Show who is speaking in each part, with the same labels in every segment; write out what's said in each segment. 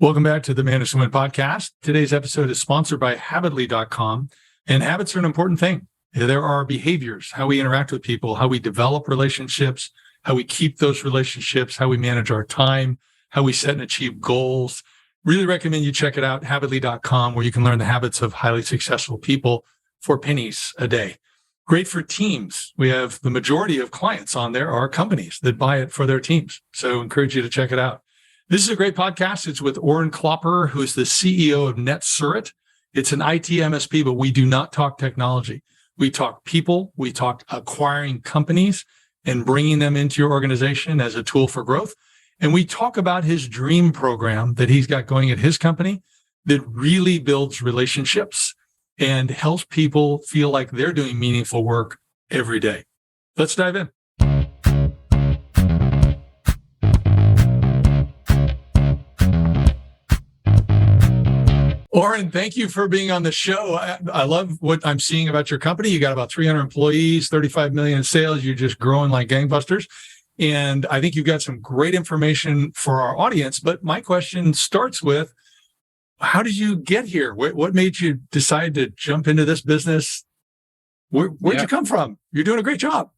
Speaker 1: Welcome back to the Manage to Win podcast. Today's episode is sponsored by Habitly.com, and habits are an important thing. There are behaviors, how we interact with people, how we develop relationships, how we keep those relationships, how we manage our time, how we set and achieve goals. Really recommend you check it out, Habitly.com, where you can learn the habits of highly successful people for pennies a day. Great for teams. We have the majority of clients on there are companies that buy it for their teams. So encourage you to check it out. This is a great podcast. It's with Orrin Klopper, who is the CEO of NetSurit. It's an IT MSP, but we do not talk technology. We talk people. We talk acquiring companies and bringing them into your organization as a tool for growth. And we talk about his dream program that he's got going at his company that really builds relationships and helps people feel like they're doing meaningful work every day. Let's dive in. Orrin, thank you for being on the show. I love what I'm seeing about your company. You got about 300 employees, 35 million in sales. You're just growing like gangbusters. And I think you've got some great information for our audience. But my question starts with, how did you get here? What made you decide to jump into this business? Where'd you come from? You're doing a great job.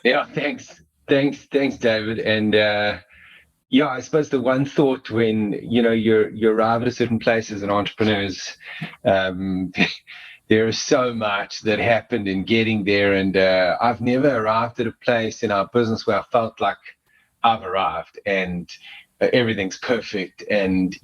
Speaker 2: Yeah, thanks, David. And I suppose the one thought when you arrive at a certain place as an entrepreneur is there is so much that happened in getting there, and I've never arrived at a place in our business where I felt like I've arrived and everything's perfect. And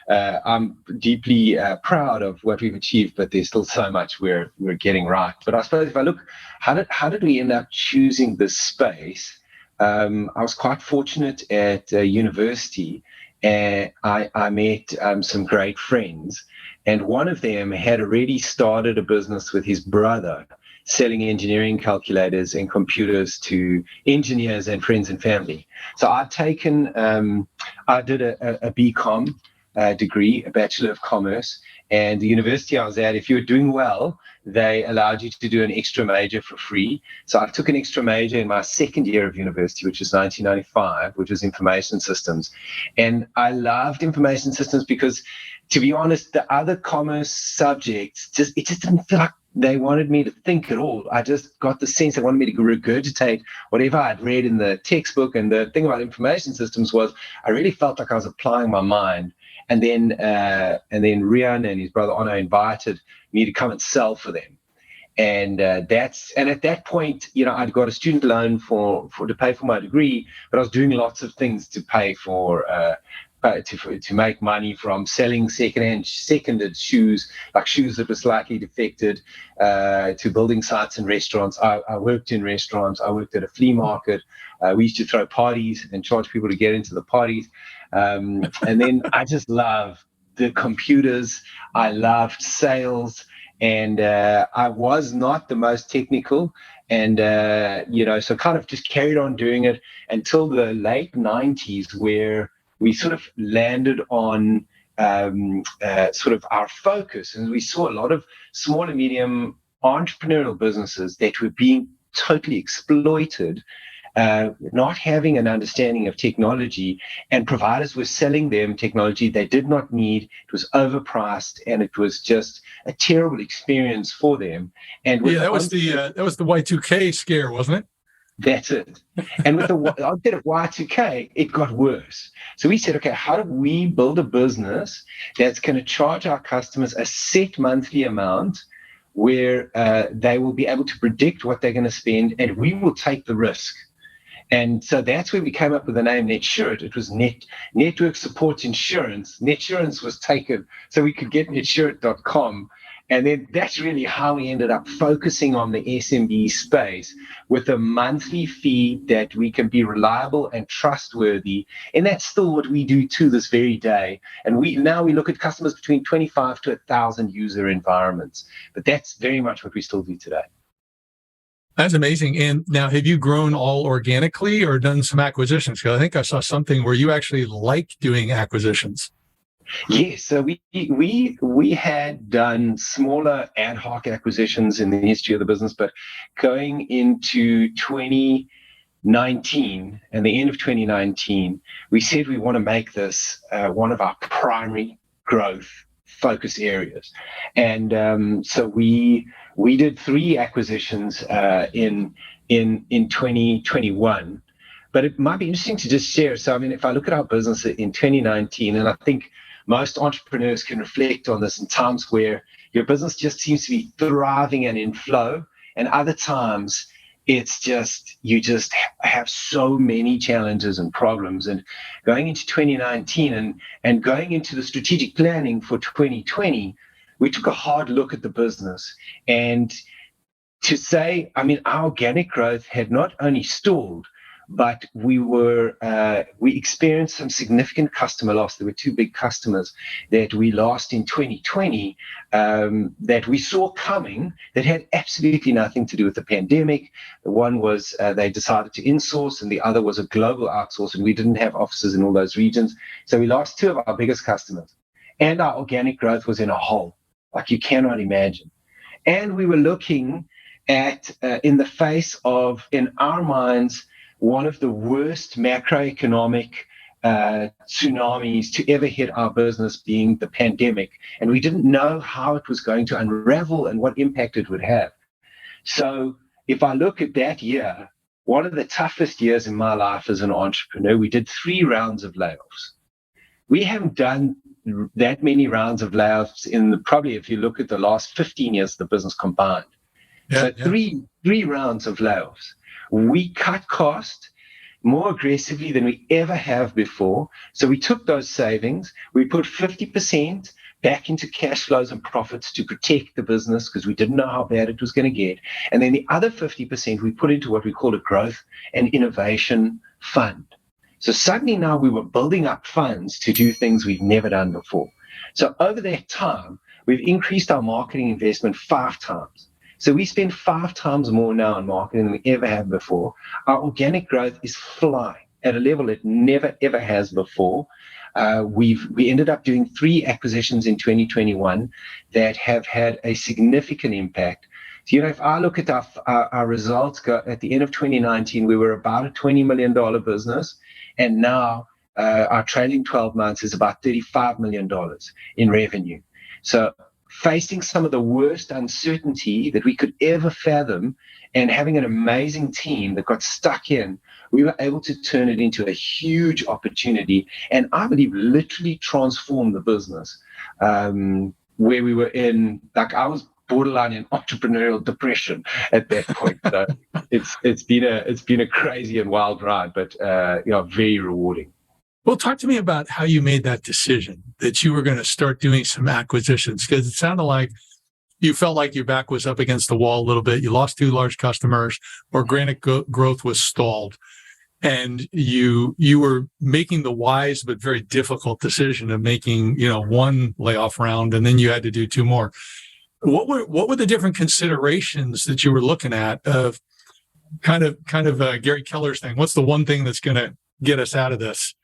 Speaker 2: I'm deeply proud of what we've achieved, but there's still so much we're getting right. But I suppose if I look, how did we end up choosing this space? I was quite fortunate at university, and I met some great friends, and one of them had already started a business with his brother selling engineering calculators and computers to engineers and friends and family. So I did a BCom degree, a Bachelor of Commerce, and the university I was at, if you were doing well, they allowed you to do an extra major for free. So I took an extra major in my second year of university, which was 1995, which was information systems. And I loved information systems because, to be honest, the other commerce subjects, it just didn't feel like they wanted me to think at all. I just got the sense they wanted me to regurgitate whatever I'd read in the textbook. And the thing about information systems was I really felt like I was applying my mind. And then Rian and his brother Onno invited me to come and sell for them. And at that point, I'd got a student loan to pay for my degree, but I was doing lots of things to pay for to make money from selling seconded shoes, like shoes that were slightly defected, to building sites in restaurants. I worked in restaurants. I worked at a flea market. We used to throw parties and charge people to get into the parties. And then I just love the computers. I loved sales, and I was not the most technical. And, so kind of just carried on doing it until the late 90s, where we sort of landed on sort of our focus. And we saw a lot of small and medium entrepreneurial businesses that were being totally exploited, not having an understanding of technology, and providers were selling them technology they did not need. It was overpriced, and it was just a terrible experience for them. And
Speaker 1: that was the Y2K scare, wasn't it?
Speaker 2: That's it. And with the onset of Y2K, it got worse. So we said, okay, how do we build a business that's going to charge our customers a set monthly amount where they will be able to predict what they're going to spend, and we will take the risk. And so that's where we came up with the name NetSurit. It was Network Support Insurance. NetSurance was taken so we could get netsurit.com. And then that's really how we ended up focusing on the SMB space with a monthly fee that we can be reliable and trustworthy. And that's still what we do to this very day. And now we look at customers between 25 to 1,000 user environments. But that's very much what we still do today.
Speaker 1: That's amazing. And now, have you grown all organically or done some acquisitions? Because I think I saw something where you actually like doing acquisitions.
Speaker 2: Yes, so we had done smaller ad hoc acquisitions in the history of the business, but going into 20 and the end of 2019, we said we want to make this one of our primary growth focus areas. And so we did 3 acquisitions in 2021. But it might be interesting to just share. So, I mean, if I look at our business in 2019, and I think most entrepreneurs can reflect on this in times where your business just seems to be thriving and in flow, and other times it's just, you just have so many challenges and problems. And going into 2019 and going into the strategic planning for 2020, we took a hard look at the business. And to say, I mean, our organic growth had not only stalled, but we experienced some significant customer loss. There were 2 big customers that we lost in 2020 that we saw coming, that had absolutely nothing to do with the pandemic. One was they decided to insource, and the other was a global outsource, and we didn't have offices in all those regions. So we lost 2 of our biggest customers, and our organic growth was in a hole, like you cannot imagine. And we were looking at, in the face of, in our minds, one of the worst macroeconomic tsunamis to ever hit our business, being the pandemic. And we didn't know how it was going to unravel and what impact it would have. So if I look at that year, one of the toughest years in my life as an entrepreneur, we did 3 rounds of layoffs. We haven't done that many rounds of layoffs probably, if you look at the last 15 years of the business combined. Three rounds of layoffs. We cut cost more aggressively than we ever have before. So we took those savings, we put 50% back into cash flows and profits to protect the business because we didn't know how bad it was going to get. And then the other 50% we put into what we call a growth and innovation fund. So suddenly now we were building up funds to do things we've never done before. So over that time, we've increased our marketing investment 5 times. So we spend 5 times more now on marketing than we ever have before. Our organic growth is flying at a level it never, ever has before. We ended up doing 3 acquisitions in 2021 that have had a significant impact. So, if I look at our results at the end of 2019, we were about a $20 million business. And now our trailing 12 months is about $35 million in revenue. So facing some of the worst uncertainty that we could ever fathom and having an amazing team that got stuck in, we were able to turn it into a huge opportunity. And I believe literally transform the business where we were in, like I was borderline in entrepreneurial depression at that point. So it's been a crazy and wild ride, but very rewarding.
Speaker 1: Well, talk to me about how you made that decision that you were going to start doing some acquisitions, because it sounded like you felt like your back was up against the wall a little bit. You lost 2 large customers, organic growth was stalled, and you were making the wise but very difficult decision of making 1 layoff round, and then you had to do 2 more. What were the different considerations that you were looking at of kind of Gary Keller's thing? What's the one thing that's going to get us out of this?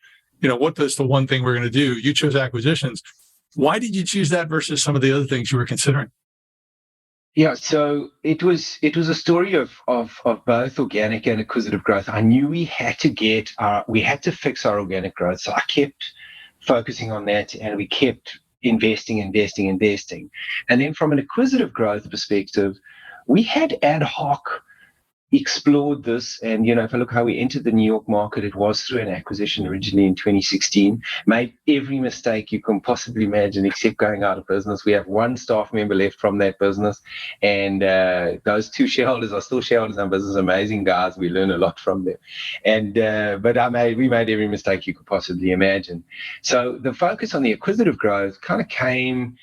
Speaker 1: What is the one thing we're going to do? You chose acquisitions. Why did you choose that versus some of the other things you were considering?
Speaker 2: Yeah, so it was a story of both organic and acquisitive growth. I knew we had to fix our organic growth, so I kept focusing on that, and we kept investing. And then from an acquisitive growth perspective, we had ad hoc explored this. And, if I look how we entered the New York market, it was through an acquisition originally in 2016, made every mistake you can possibly imagine except going out of business. We have 1 staff member left from that business. And those 2 shareholders are still shareholders in our business, amazing guys. We learn a lot from them. And but we made every mistake you could possibly imagine. So the focus on the acquisitive growth kind of came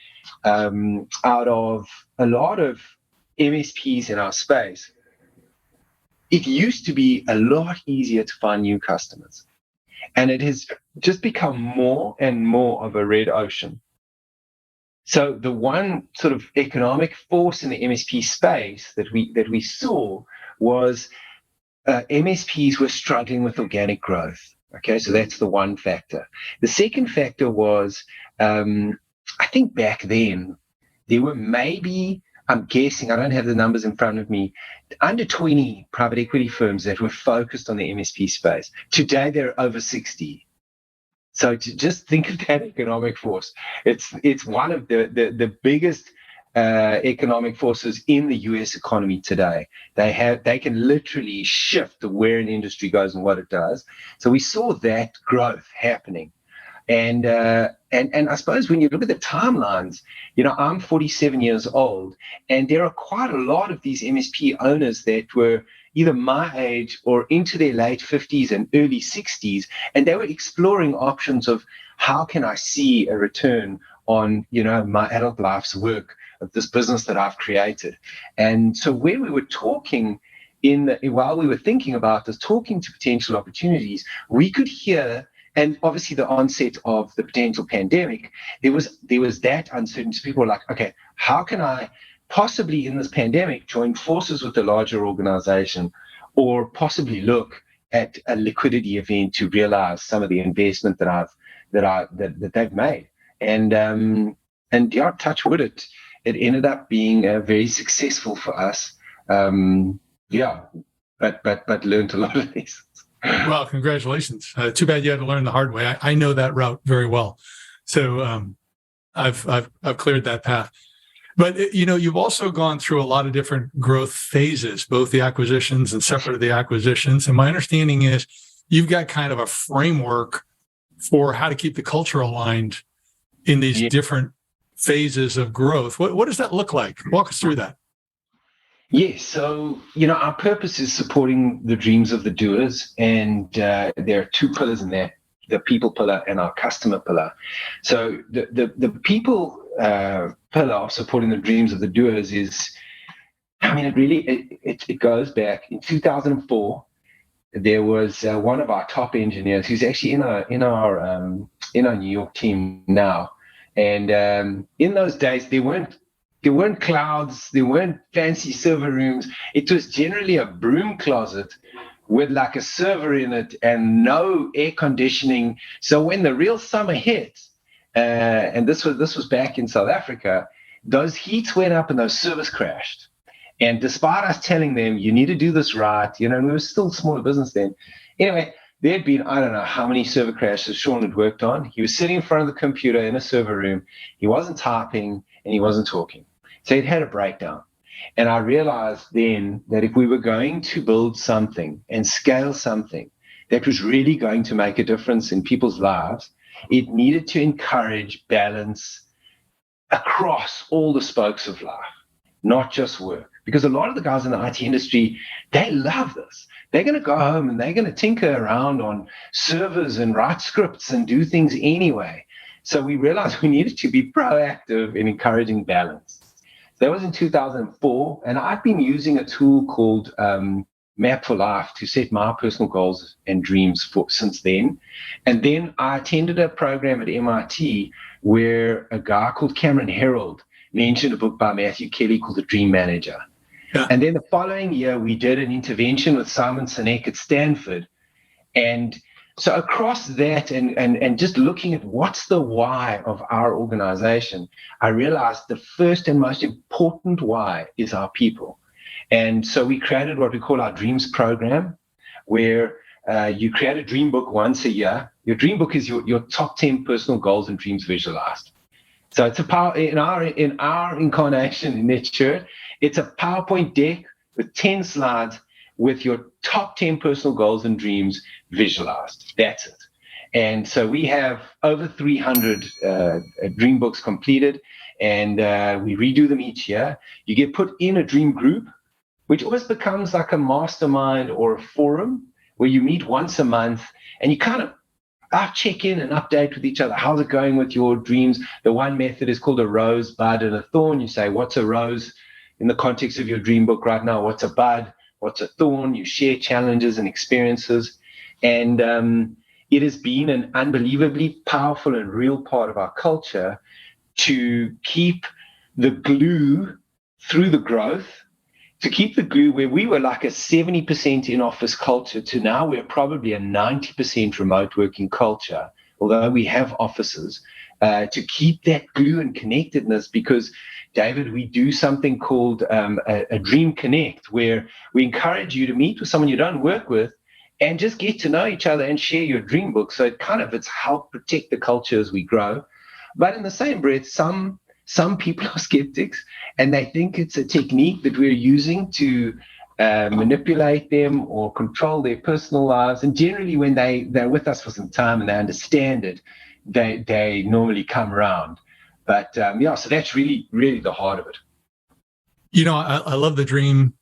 Speaker 2: out of a lot of MSPs in our space. It used to be a lot easier to find new customers, and it has just become more and more of a red ocean. So the one sort of economic force in the MSP space that we saw was MSPs were struggling with organic growth. Okay, so that's the one factor. The second factor was, I think back then there were maybe I'm guessing, I don't have the numbers in front of me, under 20 private equity firms that were focused on the MSP space. Today, there are over 60. So to just think of that economic force. It's one of the biggest economic forces in the US economy today. They can literally shift where an industry goes and what it does. So we saw that growth happening. And I suppose when you look at the timelines, I'm 47 years old, and there are quite a lot of these MSP owners that were either my age or into their late 50s and early 60s, and they were exploring options of how can I see a return on my adult life's work of this business that I've created. And so when we were talking while we were thinking about this, talking to potential opportunities, we could hear. And obviously, the onset of the potential pandemic, there was that uncertainty. People were like, okay, how can I possibly in this pandemic join forces with a larger organization, or possibly look at a liquidity event to realize some of the investment that they've made. And yeah, touch wood, it ended up being very successful for us. Yeah, but learned a lot of lessons.
Speaker 1: Well, congratulations. Too bad you had to learn the hard way. I know that route very well. So I've cleared that path. But, you've also gone through a lot of different growth phases, both the acquisitions and separate of the acquisitions. And my understanding is you've got kind of a framework for how to keep the culture aligned in these different phases of growth. What does that look like? Walk us through that.
Speaker 2: Yes, so our purpose is supporting the dreams of the doers, and there are two pillars in that: the people pillar and our customer pillar. So the people pillar of supporting the dreams of the doers is, it goes back in 2004. There was one of our top engineers who's actually in our New York team now, and in those days there weren't clouds, there weren't fancy server rooms. It was generally a broom closet with like a server in it and no air conditioning. So when the real summer hit, and this was back in South Africa, those heats went up and those servers crashed. And despite us telling them, you need to do this right, and we were still a smaller business then. Anyway, there'd been, I don't know how many server crashes Sean had worked on. He was sitting in front of the computer in a server room. He wasn't typing and he wasn't talking. So it had a breakdown. And I realized then that if we were going to build something and scale something that was really going to make a difference in people's lives, it needed to encourage balance across all the spokes of life, not just work. Because a lot of the guys in the IT industry, they love this. They're going to go home and they're going to tinker around on servers and write scripts and do things anyway. So we realized we needed to be proactive in encouraging balance. That was in 2004, and I've been using a tool called Map for Life to set my personal goals and dreams since then. And then I attended a program at MIT where a guy called Cameron Herold mentioned a book by Matthew Kelly called The Dream Manager. Yeah. And then the following year, we did an intervention with Simon Sinek at Stanford. And so across that and just looking at what's the why of our organization, I realized the first and most important why is our people. And so we created what we call our Dreams program, where you create a dream book once a year. Your dream book is your top 10 personal goals and dreams visualized. So it's in our incarnation in that shirt, it's a PowerPoint deck with 10 slides with your top 10 personal goals and dreams visualized. That's it. And so we have over 300 dream books completed, and we redo them each year. You get put in a dream group, which almost becomes like a mastermind or a forum where you meet once a month and you kind of check in and update with each other. How's it going with your dreams? The one method is called a rose, bud, and a thorn. You say, what's a rose in the context of your dream book right now? What's a bud? What's a thorn? You share challenges and experiences. And it has been an unbelievably powerful and real part of our culture to keep the glue through the growth, to keep the glue where we were like a 70% in-office culture to now we're probably a 90% remote working culture although we have offices, to keep that glue and connectedness. Because, David, we do something called a Dream Connect, where we encourage you to meet with someone you don't work with and just get to know each other and share your dream book. So it's helped protect the culture as we grow. But in the same breath, some people are skeptics, and they think it's a technique that we're using to manipulate them or control their personal lives. And generally, when they're with us for some time and they understand it, they normally come around. But so that's really, really the heart of it.
Speaker 1: I love the Dream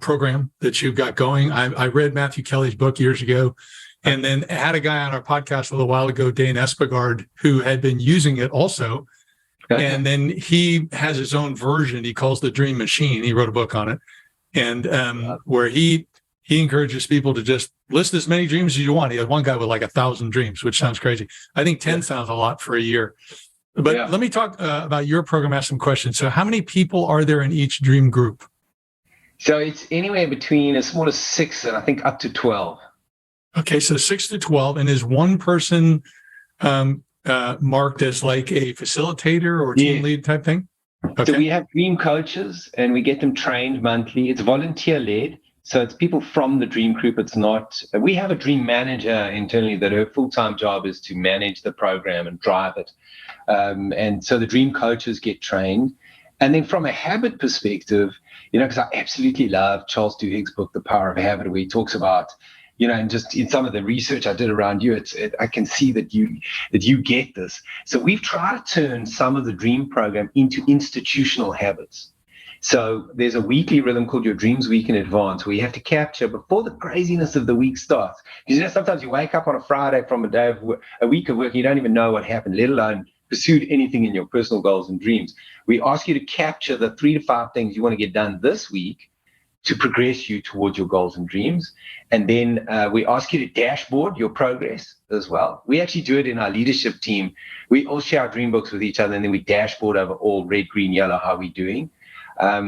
Speaker 1: program that you've got going. I read Matthew Kelly's book years ago, and then had a guy on our podcast a little while ago, Dane Espegard, who had been using it also. And then he has his own version. He calls the Dream Machine. He wrote a book on it, and where he encourages people to just list as many dreams as you want. He had one guy with like 1,000 dreams, which sounds crazy. I think 10 sounds a lot for a year. But let me talk about your program, ask some questions. So how many people are there in each dream group?
Speaker 2: So it's anywhere between as small as 6 and I think up to 12.
Speaker 1: Okay, so 6 to 12. And is one person marked as like a facilitator or team lead type thing? Okay.
Speaker 2: So we have dream coaches and we get them trained monthly. It's volunteer-led. So it's people from the dream group. It's not, we have a dream manager internally that her full-time job is to manage the program and drive it. And so the dream coaches get trained. And then from a habit perspective, because I absolutely love Charles Duhigg's book, The Power of Habit, where he talks about, and just in some of the research I did around you, I can see that you get this. So we've tried to turn some of the dream program into institutional habits. So there's a weekly rhythm called your Dreams Week in Advance, where you have to capture before the craziness of the week starts. Because sometimes you wake up on a Friday from a week of work, and you don't even know what happened, let alone pursued anything in your personal goals and dreams. We ask you to capture the 3 to 5 things you want to get done this week to progress you towards your goals and dreams. And then we ask you to dashboard your progress as well. We actually do it in our leadership team. We all share our dream books with each other, and then we dashboard over all red, green, yellow, how we're doing.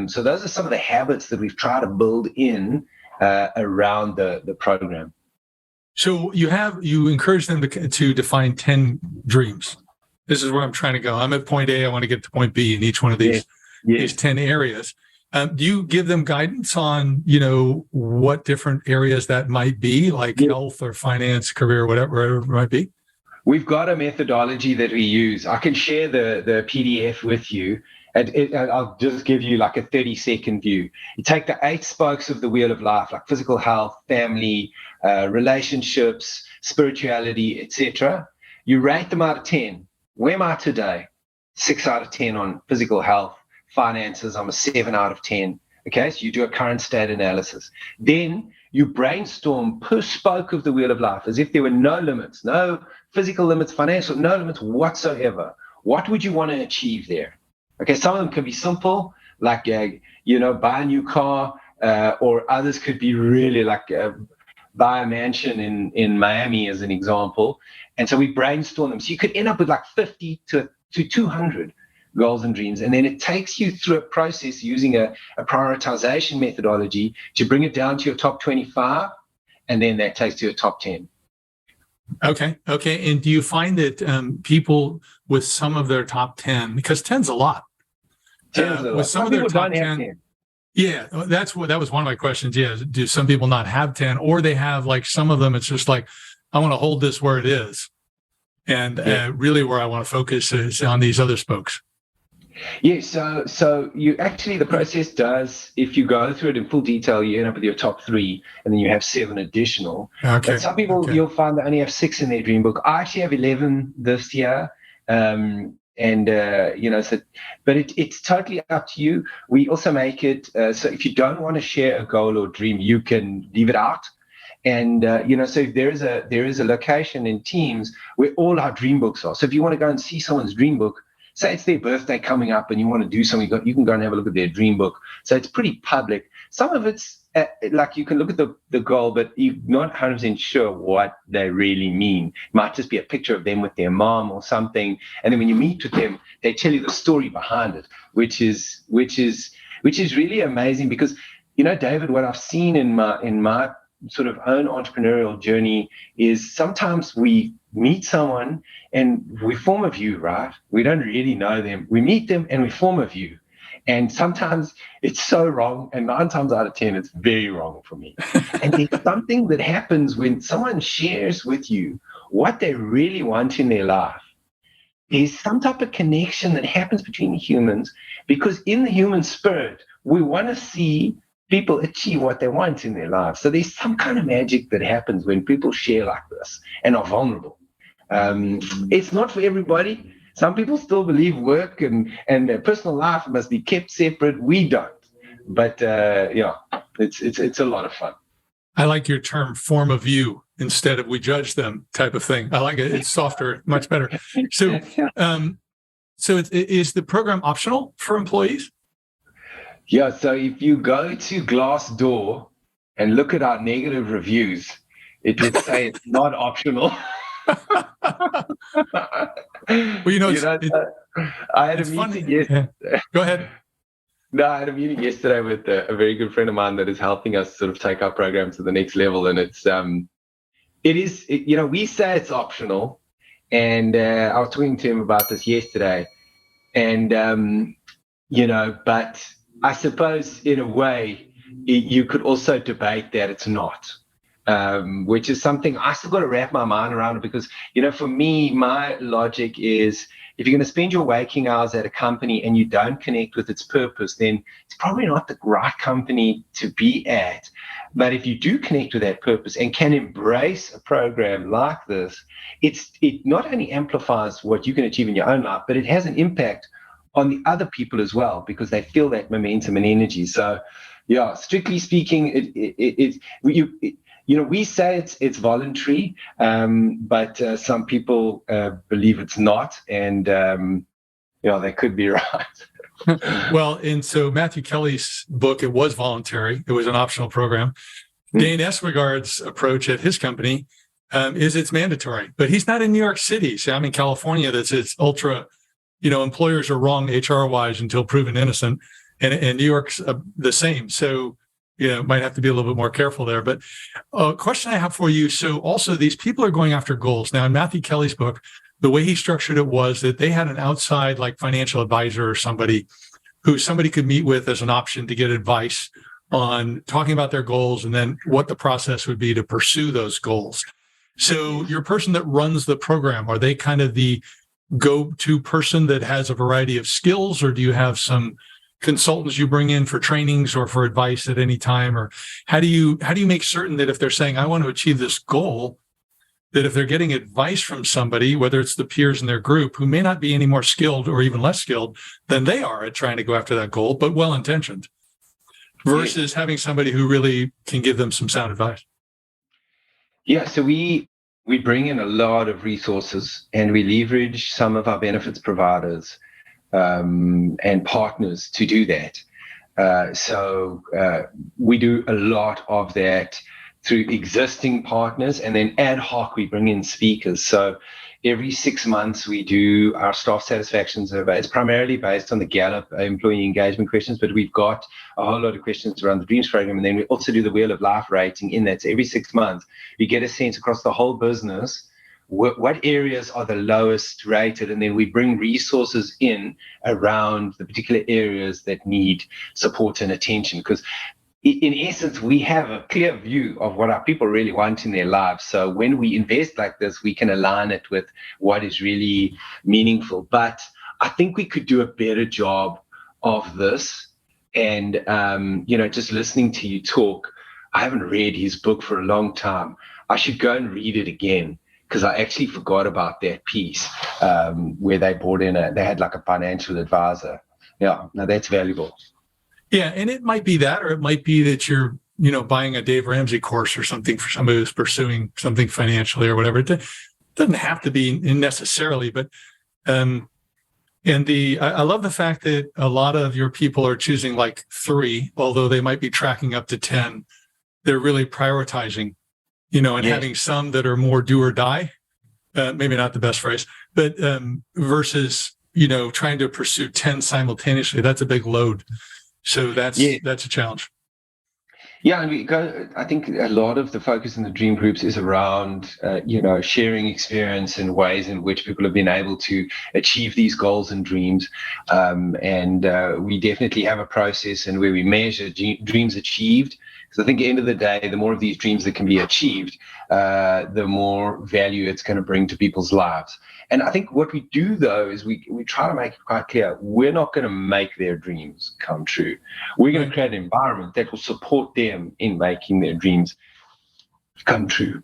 Speaker 2: So those are some of the habits that we've tried to build in around the program.
Speaker 1: So you encourage them to define 10 dreams. This is where I'm trying to go. I'm at point A. I want to get to point B in each one of these 10 areas. Do you give them guidance on, what different areas that might be, like health or finance, career, whatever it might be?
Speaker 2: We've got a methodology that we use. I can share the PDF with you. And I'll just give you like a 30-second view. You take the 8 spokes of the wheel of life, like physical health, family, relationships, spirituality, etc. You rate them out of 10. Where am I today? 6 out of 10 on physical health. Finances, I'm a 7 out of 10. Okay, so you do a current state analysis. Then you brainstorm per spoke of the wheel of life as if there were no limits, no physical limits, financial, no limits whatsoever. What would you want to achieve there? Okay, some of them can be simple, like, buy a new car, or others could be really like buy a mansion in Miami as an example. And so we brainstorm them. So you could end up with like 50 to 200 goals and dreams. And then it takes you through a process using a prioritization methodology to bring it down to your top 25. And then that takes to your top 10.
Speaker 1: Okay. And do you find that people with some of their top 10, because 10's a lot, with some of their top 10, yeah, that was one of my questions. Yeah, do some people not have 10, or they have like some of them? It's just like, I want to hold this where it is, and really where I want to focus is on these other spokes.
Speaker 2: Yeah, so you actually, the process does, if you go through it in full detail, you end up with your top 3, and then you have 7 additional. Okay. But some people, you'll find that only have 6 in their dream book. I actually have 11 this year. So, but it's totally up to you. We also make it, so if you don't want to share a goal or dream, you can leave it out. And, so there is a location in Teams where all our dream books are. So if you want to go and see someone's dream book, say it's their birthday coming up and you want to do something, you can go and have a look at their dream book. So it's pretty public. Some of it's like you can look at the goal, but you're not 100% sure what they really mean. It might just be a picture of them with their mom or something. And then when you meet with them, they tell you the story behind it, which is really amazing because, David, what I've seen in my sort of own entrepreneurial journey is sometimes we meet someone and we form a view, right? We don't really know them. We meet them and we form a view. And sometimes it's so wrong, and 9 times out of 10, it's very wrong for me. And there's something that happens when someone shares with you what they really want in their life. There's some type of connection that happens between humans, because in the human spirit, we want to see people achieve what they want in their lives. So there's some kind of magic that happens when people share like this and are vulnerable. It's not for everybody. Some people still believe work and their personal life must be kept separate. We don't. But it's a lot of fun.
Speaker 1: I like your term form of view instead of we judge them type of thing. I like it. It's softer, much better. So, is the program optional for employees?
Speaker 2: Yeah. So if you go to Glassdoor and look at our negative reviews, it would say it's not optional.
Speaker 1: Well,
Speaker 2: I had a meeting yesterday.
Speaker 1: Yeah. Go ahead.
Speaker 2: No, I had a meeting yesterday with a very good friend of mine that is helping us sort of take our program to the next level. And we say it's optional. And I was talking to him about this yesterday. And, but I suppose in a way, you could also debate that it's not. Which is something I still got to wrap my mind around, because, for me, my logic is, if you're going to spend your waking hours at a company and you don't connect with its purpose, then it's probably not the right company to be at. But if you do connect with that purpose and can embrace a program like this, it not only amplifies what you can achieve in your own life, but it has an impact on the other people as well, because they feel that momentum and energy. So, yeah, strictly speaking, we say it's voluntary, but some people believe it's not, and they could be right.
Speaker 1: Well, and so Matthew Kelly's book, it was voluntary. It was an optional program. Dane Eswigard's approach at his company is it's mandatory, but he's not in New York City. So I'm in California. It's ultra, employers are wrong HR-wise until proven innocent, and New York's the same. So, might have to be a little bit more careful there. But a question I have for you. So also these people are going after goals. Now in Matthew Kelly's book, the way he structured it was that they had an outside like financial advisor or somebody who somebody could meet with as an option to get advice on talking about their goals and then what the process would be to pursue those goals. So your person that runs the program, are they kind of the go-to person that has a variety of skills, or do you have some consultants you bring in for trainings or for advice at any time? Or how do you make certain that if they're saying, I want to achieve this goal, that if they're getting advice from somebody, whether it's the peers in their group who may not be any more skilled or even less skilled than they are at trying to go after that goal, but well-intentioned, versus having somebody who really can give them some sound advice?
Speaker 2: Yeah, so we bring in a lot do and we leverage some of our benefits providers and partners to do that. So we do a lot of that through existing partners, and then ad hoc we bring in speakers. So every 6 months we do our staff satisfaction survey. It's primarily based on the Gallup employee engagement questions, but we've got a whole lot of questions around the Dreams program. And then we also do the Wheel of Life rating in that. So every 6 months we get a sense across the whole business what areas are the lowest rated, and then we bring resources in around the particular areas that need support and attention, because in essence we have a clear view of what our people really want in their lives. So when we invest like this, we can align it with what is really meaningful. But I think we could do a better job of this. And just listening to you talk, I haven't read his book for a long time. I should go and read it again, because I actually forgot about that piece where they brought in they had like a financial advisor. Yeah, now that's valuable.
Speaker 1: Yeah, and it might be that, or it might be that you're, buying a Dave Ramsey course or something for somebody who's pursuing something financially or whatever. It doesn't have to be necessarily, but I love the fact that a lot of your people are choosing like 3, although they might be tracking up to 10. They're really prioritizing, and yes, having some that are more do or die, maybe not the best phrase, but versus, trying to pursue 10 simultaneously. That's a big load. So that's a challenge.
Speaker 2: Yeah, and I think a lot of the focus in the dream groups is around, sharing experience and ways in which people have been able to achieve these goals and dreams. And we definitely have a process and where we measure dreams achieved. Because I think at the end of the day, the more of these dreams that can be achieved, the more value it's going to bring to people's lives. And I think what we do, though, is we try to make it quite clear we're not going to make their dreams come true. We're going to create an environment that will support them in making their dreams come true.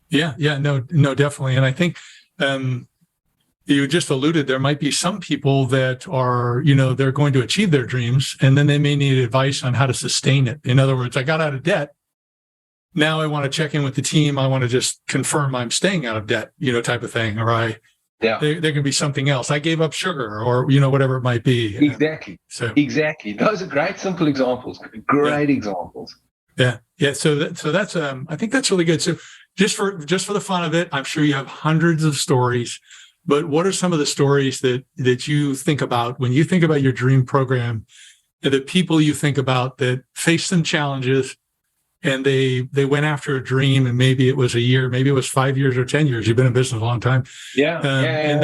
Speaker 1: Yeah, no, definitely. And I think you just alluded, there might be some people that are, they're going to achieve their dreams, and then they may need advice on how to sustain it. In other words, I got out of debt. Now I want to check in with the team. I want to just confirm I'm staying out of debt, type of thing. Or there can be something else. I gave up sugar or, whatever it might be.
Speaker 2: Exactly. Exactly. Those are great, simple examples. Great examples.
Speaker 1: Yeah. So that's, I think that's really good. So just for the fun of it, I'm sure you have hundreds of stories, but what are some of the stories that you think about when you think about your dream program, the people you think about that face some challenges and they went after a dream, and maybe it was a year, maybe it was 5 years or 10 years. You've been in business a long time. And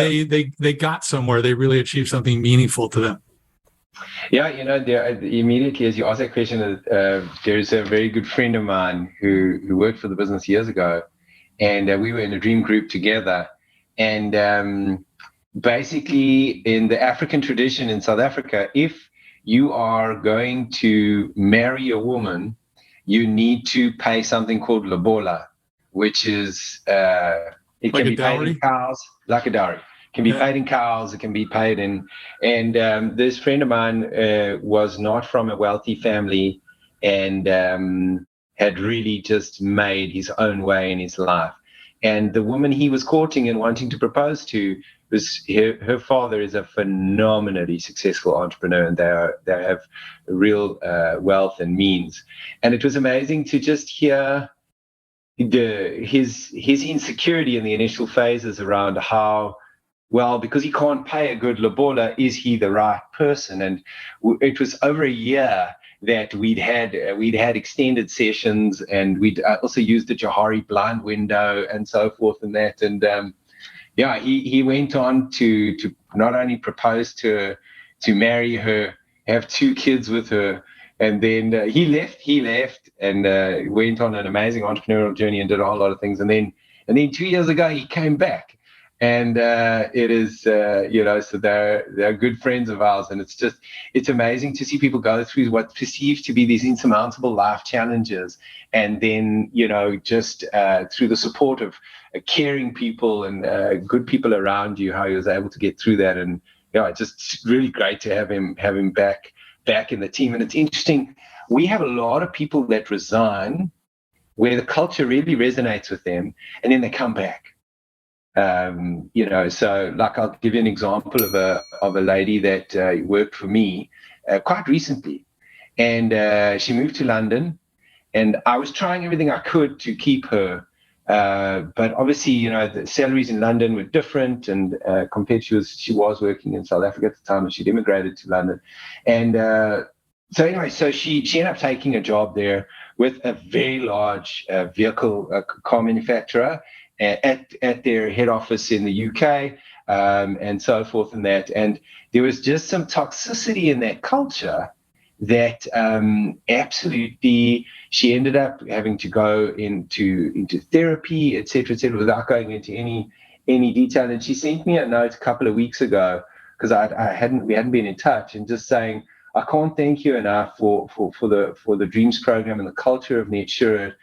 Speaker 1: they got somewhere. They really achieved something meaningful to them.
Speaker 2: Yeah, immediately as you ask that question, there's a very good friend of mine who worked for the business years ago, and we were in a dream group together. And basically, in the African tradition in South Africa, if you are going to marry a woman, you need to pay something called lobola, which is it can be paid in cows, like a dowry. It can be paid in cows. It can be paid in. And this friend of mine was not from a wealthy family, and had really just made his own way in his life. And the woman he was courting and wanting to propose to was her father is a phenomenally successful entrepreneur, and they have real wealth and means. And it was amazing to just hear his insecurity in the initial phases around how, well, because he can't pay a good lobola, is he the right person? And it was over a year that we'd had extended sessions, and we'd also used the Johari blind window and so forth and that. And he went on to not only propose to her, to marry her, have 2 kids with her, and then he left and went on an amazing entrepreneurial journey and did a whole lot of things. And then 2 years ago he came back, and it is so they're good friends of ours, and it's amazing to see people go through what perceived to be these insurmountable life challenges, and then just through the support of caring people and good people around you, how he was able to get through that. And it's just really great to have him back in the team. And it's interesting, we have a lot of people that resign where the culture really resonates with them, and then they come back. So like I'll give you an example of a lady that worked for me quite recently, and she moved to London, and I was trying everything I could to keep her, but obviously the salaries in London were different, and compared to she was working in South Africa at the time, and she'd immigrated to London. And so she ended up taking a job there with a very large vehicle car manufacturer at their head office in the UK, and so forth and that. And there was just some toxicity in that culture that absolutely she ended up having to go into therapy, et cetera, without going into any detail. And she sent me a note a couple of weeks ago, because we hadn't been in touch, and just saying, I can't thank you enough for the Dreams program and the culture of NetSure,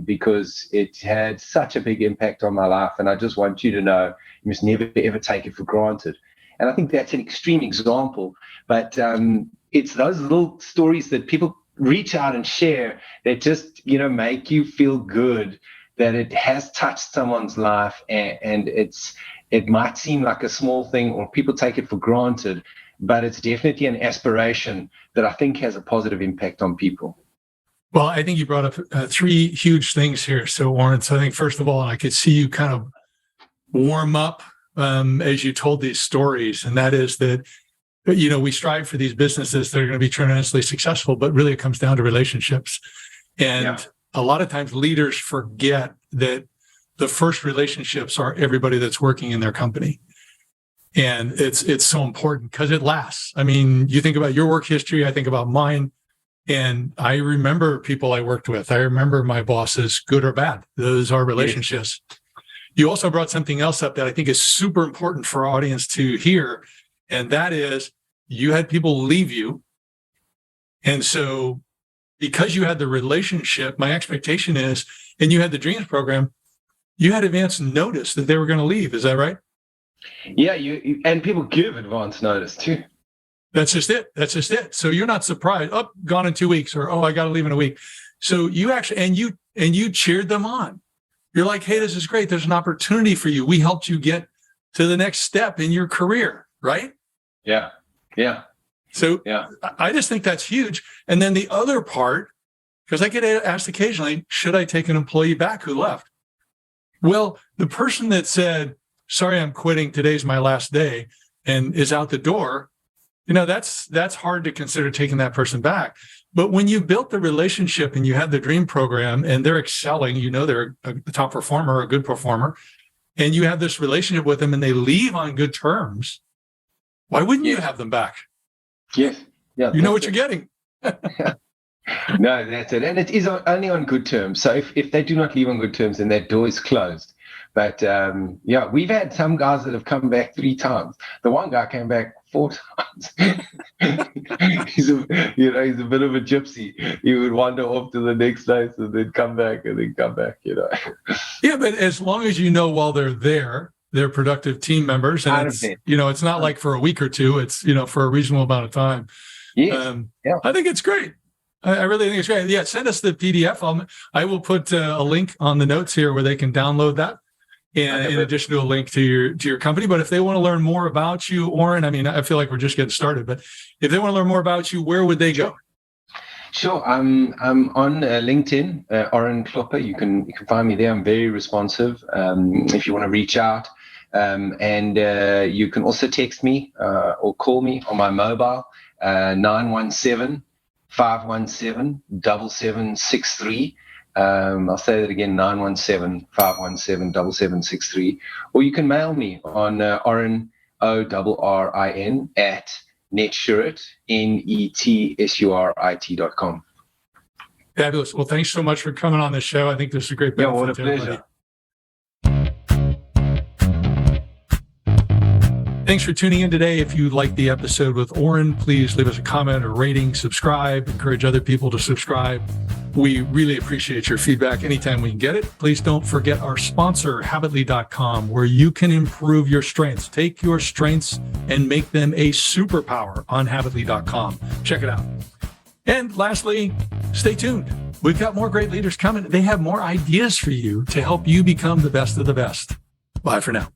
Speaker 2: because it had such a big impact on my life, and I just want you to know you must never ever take it for granted. And I think that's an extreme example, but it's those little stories that people reach out and share that just make you feel good that it has touched someone's life, and it might seem like a small thing, or people take it for granted, but it's definitely an aspiration that I think has a positive impact on people.
Speaker 1: Well, I think you brought up 3 huge things here. So, Orrin, I think first of all, I could see you kind of warm up as you told these stories, and that is that we strive for these businesses that are going to be tremendously successful, but really it comes down to relationships. And a lot of times leaders forget that the first relationships are everybody that's working in their company. And it's so important because it lasts. I mean, you think about your work history, I think about mine, and I remember people I worked with. I remember my bosses, good or bad. Those are relationships. You also brought something else up that I think is super important for our audience to hear. And that is you had people leave you. And so because you had the relationship, my expectation is, and you had the Dreams program, you had advance notice that they were going to leave. Is that right?
Speaker 2: Yeah, and people give advance notice too.
Speaker 1: That's just it. That's just it. So you're not surprised. Oh, gone in 2 weeks, or I got to leave in a week. So you actually, and you cheered them on. You're like, hey, this is great. There's an opportunity for you. We helped you get to the next step in your career, right?
Speaker 2: Yeah.
Speaker 1: So I just think that's huge. And then the other part, because I get asked occasionally, should I take an employee back who left? Well, the person that said, sorry, I'm quitting, today's my last day, and is out the door, that's hard to consider taking that person back. But when you built the relationship and you had the Dream program and they're excelling, they're a top performer, a good performer, and you have this relationship with them and they leave on good terms, why wouldn't you have them back?
Speaker 2: Yes. Yeah.
Speaker 1: You know what you're getting.
Speaker 2: No, that's it. And it is only on good terms. So if they do not leave on good terms, then that door is closed. But we've had some guys that have come back 3 times. The one guy came back 4 times. he's a bit of a gypsy. He would wander off to the next place and then come back and then come back,
Speaker 1: Yeah, but as long as while they're there, they're productive team members. And it's not like for a week or two, it's, for a reasonable amount of time.
Speaker 2: Yes.
Speaker 1: I think it's great. I really think it's great. Yeah, send us the PDF. I will put a link on the notes here where they can download that. And in addition to a link to your company. But if they want to learn more about you, Orrin, I feel like we're just getting started, but if they want to learn more about you, where would they go?
Speaker 2: Sure. I'm on LinkedIn, Orrin Klopper. You can find me there. I'm very responsive. If you want to reach out, and you can also text me or call me on my mobile, 917-517-7763. I'll say that again, 917-517-7763. Or you can mail me on Orrin, ORRIN, at Netsurit, NETSURIT.com.
Speaker 1: Fabulous. Well, thanks so much for coming on the show. I think this is a great benefit.
Speaker 2: Yeah, what a pleasure.
Speaker 1: Thanks for tuning in today. If you liked the episode with Orrin, please leave us a comment or rating, subscribe, encourage other people to subscribe. We really appreciate your feedback anytime we can get it. Please don't forget our sponsor, Habitly.com, where you can improve your strengths. Take your strengths and make them a superpower on Habitly.com. Check it out. And lastly, stay tuned. We've got more great leaders coming. They have more ideas for you to help you become the best of the best. Bye for now.